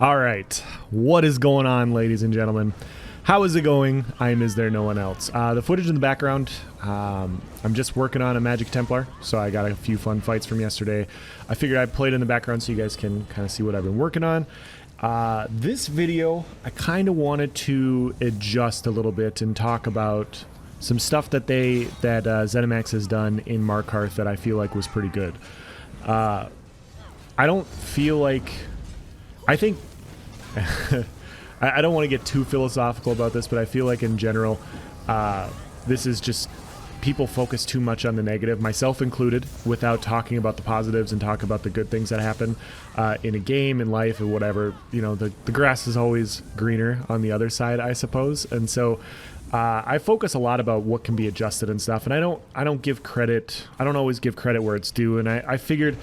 All right, what is going on, ladies and gentlemen? How is it going? I'm istherenoonelse. The footage in the background, I'm just working on a magic templar, so I got a few fun fights from yesterday. I figured I'd play it in the background so you guys can kind of see what I've been working on. This video, I kind of wanted to adjust a little bit and talk about some stuff that ZeniMax has done in Markarth that I feel like was pretty good. I don't feel like... I think... I don't want to get too philosophical about this, but I feel like in general, this is just... people focus too much on the negative, myself included, without talking about the positives and talk about the good things that happen in a game, in life, or whatever. You know, the grass is always greener on the other side, I suppose. And so I focus a lot about what can be adjusted and stuff, and I don't give credit. I don't always give credit where it's due, and I figured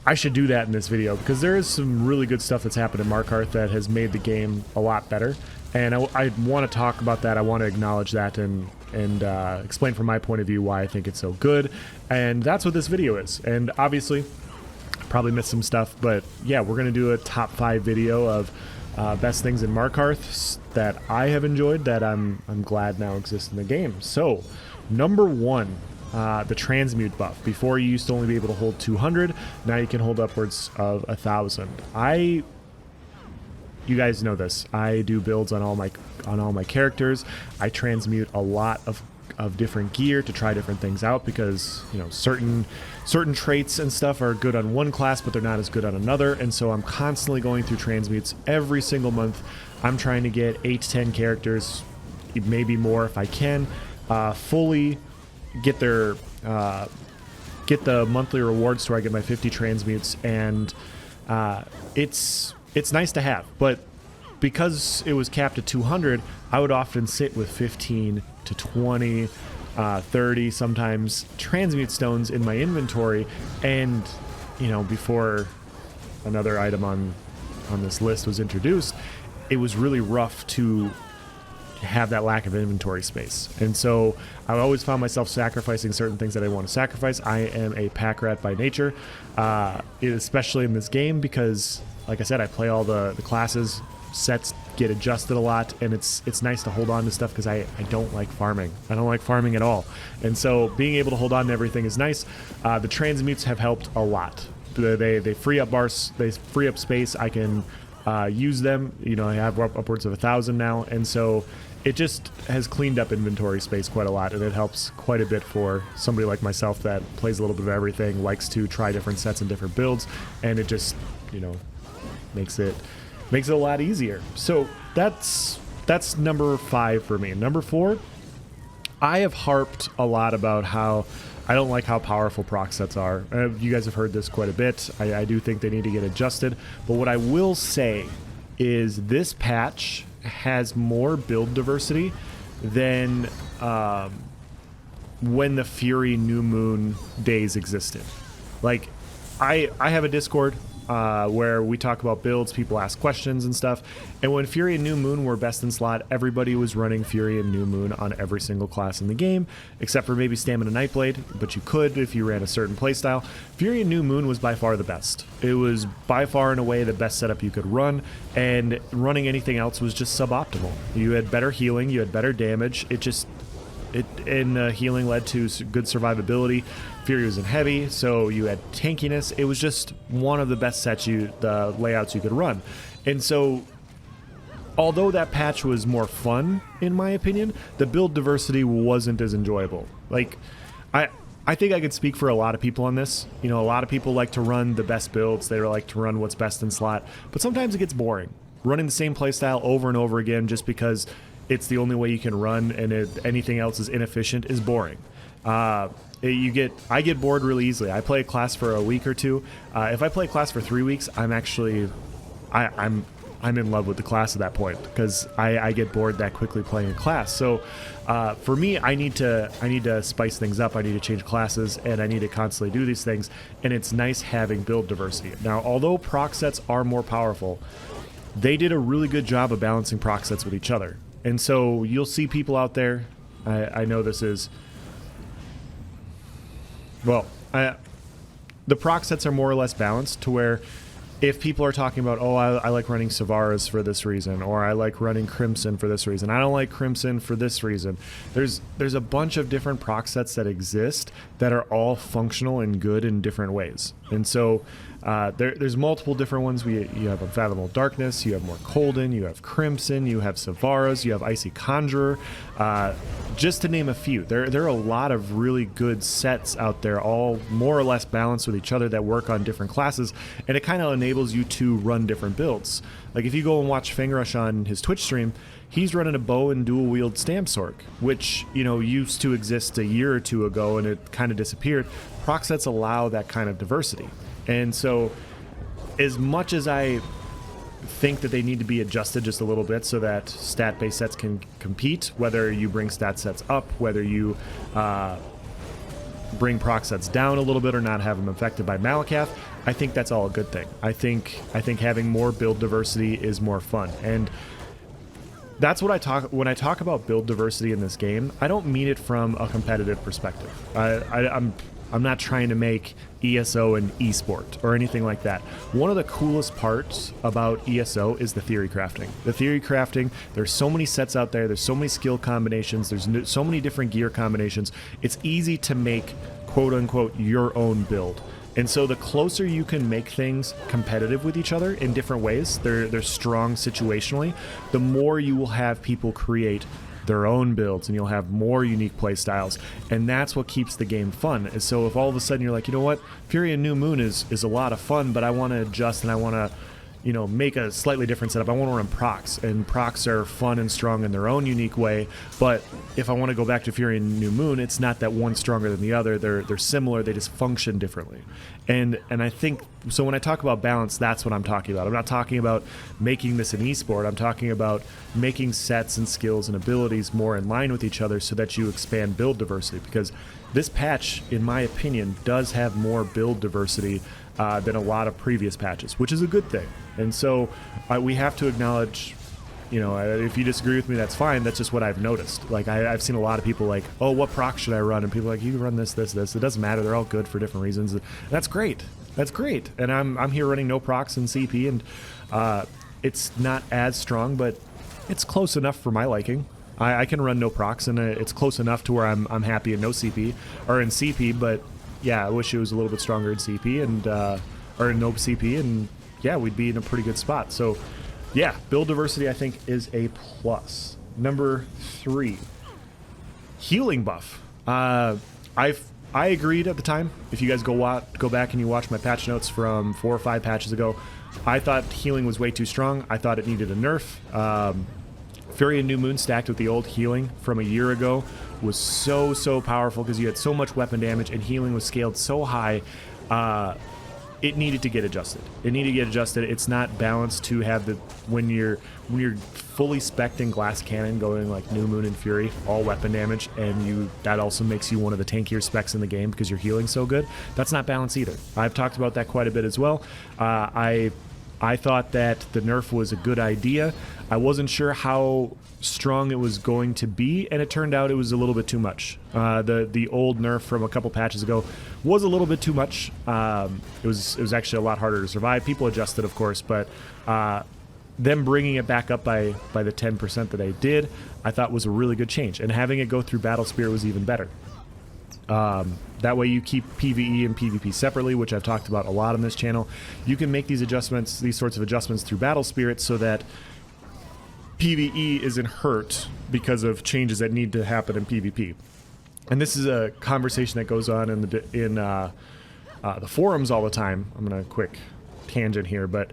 I should do that in this video because there is some really good stuff that's happened in Markarth that has made the game a lot better. And I want to talk about that. I want to acknowledge that and explain from my point of view why I think it's so good. And that's what this video is. And obviously, probably missed some stuff, but yeah, we're going to do a top 5 video of best things in Markarth that I have enjoyed that I'm glad now exist in the game. So, number 1. The transmute buff. Before, you used to only be able to hold 200. Now you can hold upwards of 1,000. You guys know this. I do builds on all my characters. I transmute a lot of different gear to try different things out because, you know, certain traits and stuff are good on one class, but they're not as good on another. And so I'm constantly going through transmutes every single month. I'm trying to get 8 to 10 characters, maybe more if I can, fully get the monthly rewards where I get my 50 transmutes, and it's nice to have, but because it was capped at 200, I would often sit with 15 to 20, 30 sometimes transmute stones in my inventory, and you know, before another item on this list was introduced, it was really rough to have that lack of inventory space. And so I always found myself sacrificing certain things that I want to sacrifice. I am a pack rat by nature, especially in this game because, like I said, I play all the classes. Sets get adjusted a lot, and it's nice to hold on to stuff because I don't like farming. I don't like farming at all. And so being able to hold on to everything is nice. The transmutes have helped a lot. They free up bars, they free up space. I can use them. You know, I have upwards of 1,000 now, and so it just has cleaned up inventory space quite a lot, and it helps quite a bit for somebody like myself that plays a little bit of everything, likes to try different sets and different builds, and it just, you know, makes it a lot easier. So that's number 5 for me. Number 4, I have harped a lot about how I don't like how powerful proc sets are. You guys have heard this quite a bit. I do think they need to get adjusted, but what I will say is this patch has more build diversity than when the Fury New Moon days existed. Like, I have a Discord where we talk about builds, people ask questions and stuff, and when Fury and New Moon were best in slot, everybody was running Fury and New Moon on every single class in the game, except for maybe Stamina Nightblade, but you could if you ran a certain playstyle. Fury and New Moon was by far the best. It was by far and away the best setup you could run, and running anything else was just suboptimal. You had better healing, you had better damage, healing led to good survivability. Fury was in heavy, so you had tankiness. It was just one of the best sets the layouts you could run. And so, although that patch was more fun, in my opinion, the build diversity wasn't as enjoyable. Like, I think I could speak for a lot of people on this. You know, a lot of people like to run the best builds. They like to run what's best in slot. But sometimes it gets boring. Running the same playstyle over and over again just because it's the only way you can run and anything else is inefficient is boring. I get bored really easily. I play a class for a week or two. If I play a class for 3 weeks, I'm in love with the class at that point because I get bored that quickly playing a class. So for me, I need to spice things up. I need to change classes, and I need to constantly do these things. And it's nice having build diversity. Now, although proc sets are more powerful, they did a really good job of balancing proc sets with each other. And so you'll see people out there. I know this is... Well, the proc sets are more or less balanced to where if people are talking about, oh, I like running Savaras for this reason, or I like running Crimson for this reason, I don't like Crimson for this reason. There's a bunch of different proc sets that exist that are all functional and good in different ways. And so there's multiple different ones. You have Unfathomable Darkness, you have more Colden, you have Crimson, you have Savaras, you have Icy Conjurer, just to name a few. There are a lot of really good sets out there, all more or less balanced with each other, that work on different classes, and it kind of enables you to run different builds. Like if you go and watch Fangrush on his Twitch stream, he's running a bow and dual wield Stampsork, which, you know, used to exist a year or two ago and it kind of disappeared. Proc sets allow that kind of diversity. And so as much as I think that they need to be adjusted just a little bit so that stat-based sets can compete, whether you bring stat sets up, whether you bring proc sets down a little bit or not have them affected by Malakath, I think that's all a good thing. I think having more build diversity is more fun. And that's what when I talk about build diversity in this game, I don't mean it from a competitive perspective. I'm not trying to make ESO an esport or anything like that. One of the coolest parts about ESO is the theory crafting. The theory crafting, there's so many sets out there, there's so many skill combinations, there's so many different gear combinations. It's easy to make quote unquote your own build. And so the closer you can make things competitive with each other in different ways, they're strong situationally, the more you will have people create their own builds and you'll have more unique play styles. And that's what keeps the game fun. And so if all of a sudden you're like, you know what, Fury and New Moon is a lot of fun, but I want to adjust and I want to, you know, make a slightly different setup. I want to run procs, and procs are fun and strong in their own unique way. But if I want to go back to Fury and New Moon, it's not that one's stronger than the other. They're similar. They just function differently. And I think so. When I talk about balance, that's what I'm talking about. I'm not talking about making this an esport. I'm talking about making sets and skills and abilities more in line with each other so that you expand build diversity. Because this patch, in my opinion, does have more build diversity than a lot of previous patches, which is a good thing. And so we have to acknowledge, you know, if you disagree with me, that's fine. That's just what I've noticed. Like I've seen a lot of people like, oh, what proc should I run? And people are like, you can run this. It doesn't matter. They're all good for different reasons. And that's great. That's great. And I'm here running no procs in CP, and it's not as strong, but it's close enough for my liking. I can run no procs, and it's close enough to where I'm happy in no CP or in CP. But yeah, I wish it was a little bit stronger in CP and or in no CP, and yeah, we'd be in a pretty good spot. So yeah, build diversity I think is a plus. Number 3, healing buff. I agreed at the time. If you guys go back and you watch my patch notes from 4 or 5 patches ago, I thought healing was way too strong. I thought it needed a nerf. Fury and New Moon stacked with the old healing from a year ago was so powerful because you had so much weapon damage and healing was scaled so high. It needed to get adjusted. It's not balanced to have when you're fully spec'd in Glass Cannon going like New Moon and Fury, all weapon damage, and that also makes you one of the tankier specs in the game because you're healing so good. That's not balanced either. I've talked about that quite a bit as well. I thought that the nerf was a good idea. I wasn't sure how strong it was going to be, and it turned out it was a little bit too much. The old nerf from a couple patches ago was a little bit too much. It was actually a lot harder to survive. People adjusted, of course, but them bringing it back up by the 10% that they did, I thought was a really good change. And having it go through Battle Spirit was even better. That way you keep PvE and PvP separately, which I've talked about a lot on this channel. You can make these sorts of adjustments through Battle Spirit so that PvE isn't hurt because of changes that need to happen in PvP. And this is a conversation that goes on in the forums all the time. I'm going to quick tangent here, but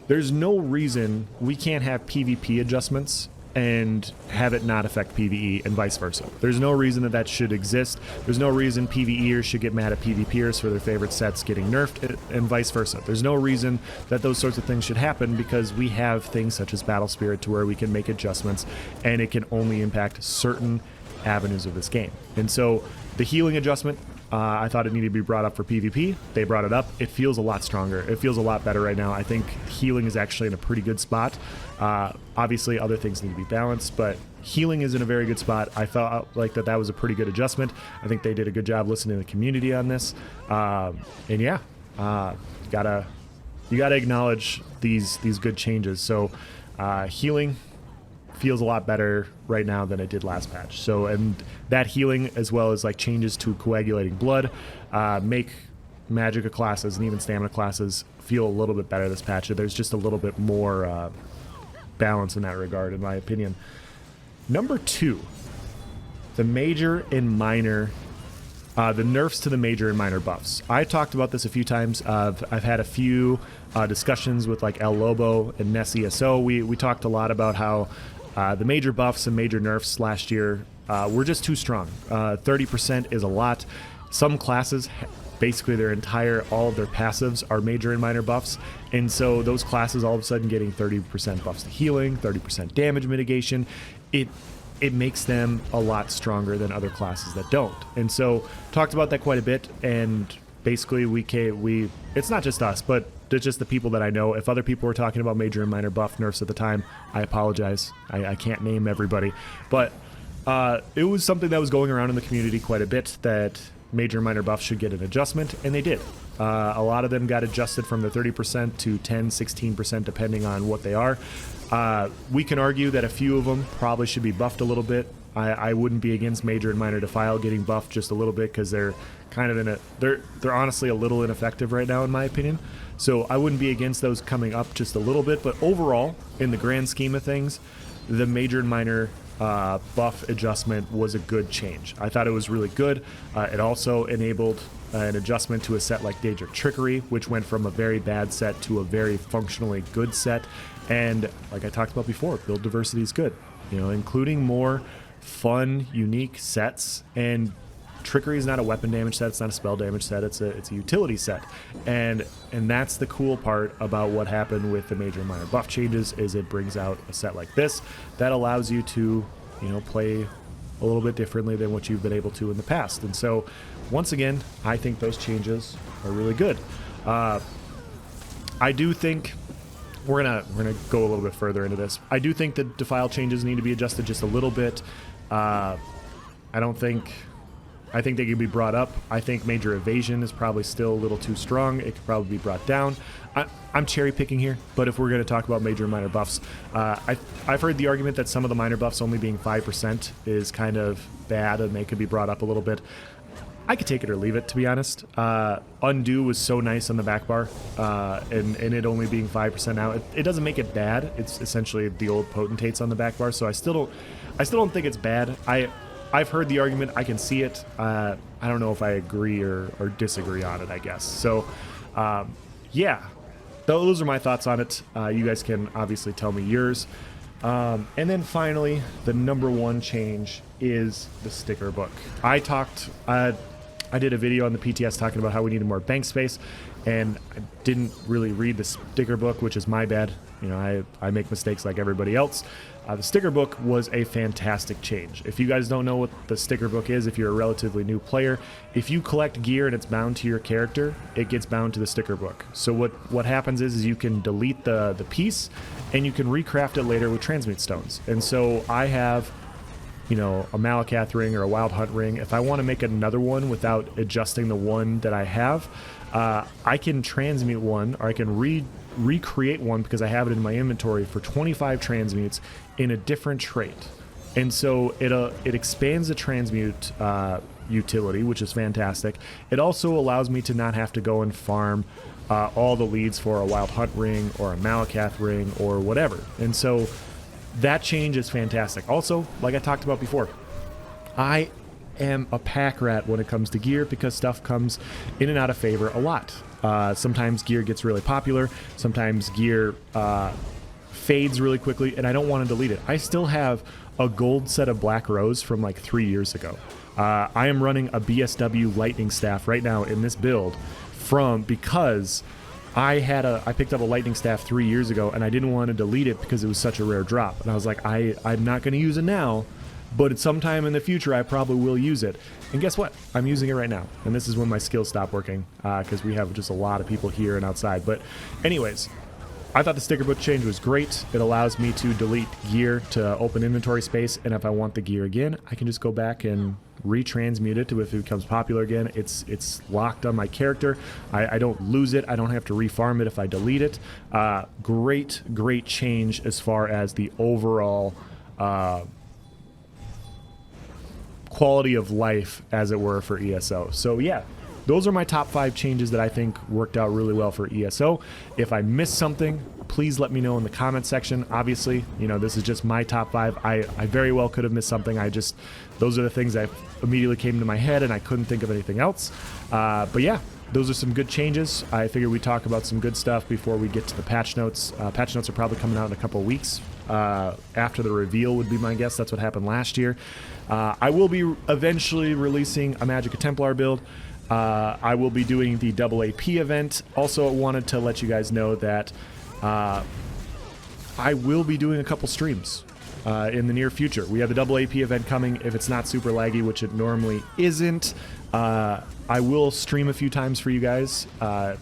there's no reason we can't have PvP adjustments and have it not affect PvE and vice versa. There's no reason that should exist. There's no reason PvEers should get mad at PvPers for their favorite sets getting nerfed and vice versa. There's no reason that those sorts of things should happen because we have things such as Battle Spirit to where we can make adjustments and it can only impact certain avenues of this game. And so the healing adjustment, I thought it needed to be brought up for PvP. They brought it up. It feels a lot stronger. It feels a lot better right now. I think healing is actually in a pretty good spot. Obviously, other things need to be balanced, but healing is in a very good spot. I felt like that was a pretty good adjustment. I think they did a good job listening to the community on this. And yeah, gotta you got to acknowledge these good changes. So healing feels a lot better right now than it did last patch. So, and that healing, as well as like changes to coagulating blood, make magicka classes and even stamina classes feel a little bit better this patch. There's just a little bit more balance in that regard, in my opinion. Number 2, the major and minor, the nerfs to the major and minor buffs. I talked about this a few times. I've had a few discussions with like El Lobo and Ness ESO. We talked a lot about how the major buffs and major nerfs last year were just too strong. 30% is a lot. Some classes, basically all of their passives are major and minor buffs, and so those classes all of a sudden getting 30% buffs to healing, 30% damage mitigation, it makes them a lot stronger than other classes that don't. And so talked about that quite a bit, and basically we it's not just us, but it's just the people that I know. If other people were talking about major and minor buff nerfs at the time, I apologize. I can't name everybody, but it was something that was going around in the community quite a bit, that major and minor buffs should get an adjustment, and they did. A lot of them got adjusted from the 30% to 10, 16%, depending on what they are. We can argue that a few of them probably should be buffed a little bit. I wouldn't be against major and minor defile getting buffed just a little bit, because they're kind of they're honestly a little ineffective right now, in my opinion. So I wouldn't be against those coming up just a little bit, but overall, in the grand scheme of things, the major and minor buff adjustment was a good change. I thought it was really good. It also enabled an adjustment to a set like Daedric Trickery, which went from a very bad set to a very functionally good set. And like I talked about before, build diversity is good, including more fun, unique sets. And Trickery is not a weapon damage set, it's not a spell damage set, it's a utility set. And that's the cool part about what happened with the major and minor buff changes, is it brings out a set like this that allows you to, play a little bit differently than what you've been able to in the past. And so once again, I think those changes are really good. I do think we're gonna go a little bit further into this. I do think that defile changes need to be adjusted just a little bit. I think they could be brought up. I think major evasion is probably still a little too strong. It could probably be brought down. I'm cherry picking here, but if we're going to talk about major and minor buffs, I've heard the argument that some of the minor buffs only being 5% is kind of bad, and they could be brought up a little bit. I could take it or leave it, to be honest. Undo was so nice on the back bar, and it only being 5% now, it doesn't make it bad. It's essentially the old potentates on the back bar, so I still don't think it's bad. I've heard the argument. I can see it. I don't know if I agree or disagree on it, I guess. So, yeah, those are my thoughts on it. You guys can obviously tell me yours. And then finally, the number 1 change is the sticker book. I did a video on the PTS talking about how we needed more bank space, and I didn't really read the sticker book, which is my bad. I make mistakes like everybody else. The sticker book was a fantastic change. If you guys don't know what the sticker book is, if you're a relatively new player, if you collect gear and it's bound to your character, it gets bound to the sticker book. So what happens is you can delete the piece, and you can recraft it later with transmute stones. And so I have, a Malakath ring or a Wild Hunt ring. If I want to make another one without adjusting the one that I have, I can transmute one, or I can recreate one, because I have it in my inventory, for 25 transmutes in a different trait. And so it expands the transmute utility, which is fantastic. It also allows me to not have to go and farm all the leads for a Wild Hunt ring or a Malakath ring or whatever. And so that change is fantastic. Also, like I talked about before, I am a pack rat when it comes to gear, because stuff comes in and out of favor a lot. Sometimes gear gets really popular, sometimes gear fades really quickly, and I don't want to delete it. I still have a gold set of Black Rose from like 3 years ago. I am running a BSW lightning staff right now in this build because I picked up a lightning staff 3 years ago, and I didn't want to delete it because it was such a rare drop. And I was like, I'm not going to use it now, but at some time in the future, I probably will use it. And guess what? I'm using it right now. And this is when my skills stop working, because we have just a lot of people here and outside. But anyways, I thought the sticker book change was great. It allows me to delete gear to open inventory space, and if I want the gear again, I can just go back and retransmute it to if it becomes popular again. It's locked on my character. I don't lose it. I don't have to refarm it if I delete it. Great change as far as the overall quality of life, as it were, for ESO. So yeah, those are my top 5 changes that I think worked out really well for ESO. If I missed something, please let me know in the comment section. Obviously, you know, this is just my top 5. I very well could have missed something. Those are the things that immediately came to my head, and I couldn't think of anything else. But yeah, those are some good changes. I figured we'd talk about some good stuff before we get to the patch notes. Patch notes are probably coming out in a couple of weeks. After the reveal would be my guess. That's what happened last year. I will be eventually releasing a Magicka Templar build. I will be doing the double AP event. Also wanted to let you guys know that I will be doing a couple streams in the near future. We have the double AP event coming. If it's not super laggy, which it normally isn't, I will stream a few times for you guys.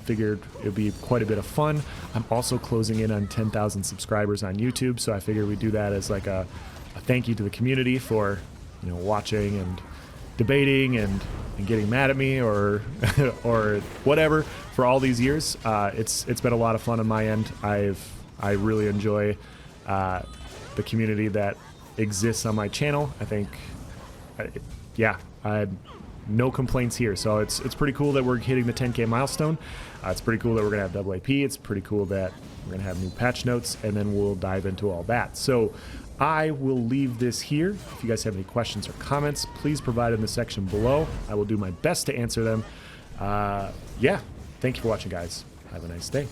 Figured it would be quite a bit of fun. I'm also closing in on 10,000 subscribers on YouTube, so I figured we'd do that as like a thank you to the community for, you know, watching and debating and getting mad at me or or whatever for all these years. It's been a lot of fun on my end. I really enjoy the community that exists on my channel. I think, yeah, I had no complaints here. So it's pretty cool that we're hitting the 10K milestone. It's pretty cool that we're gonna have double AP. It's pretty cool that we're gonna have new patch notes, and then we'll dive into all that. So I will leave this here. If you guys have any questions or comments, please provide in the section below. I will do my best to answer them. Yeah, thank you for watching, guys. Have a nice day.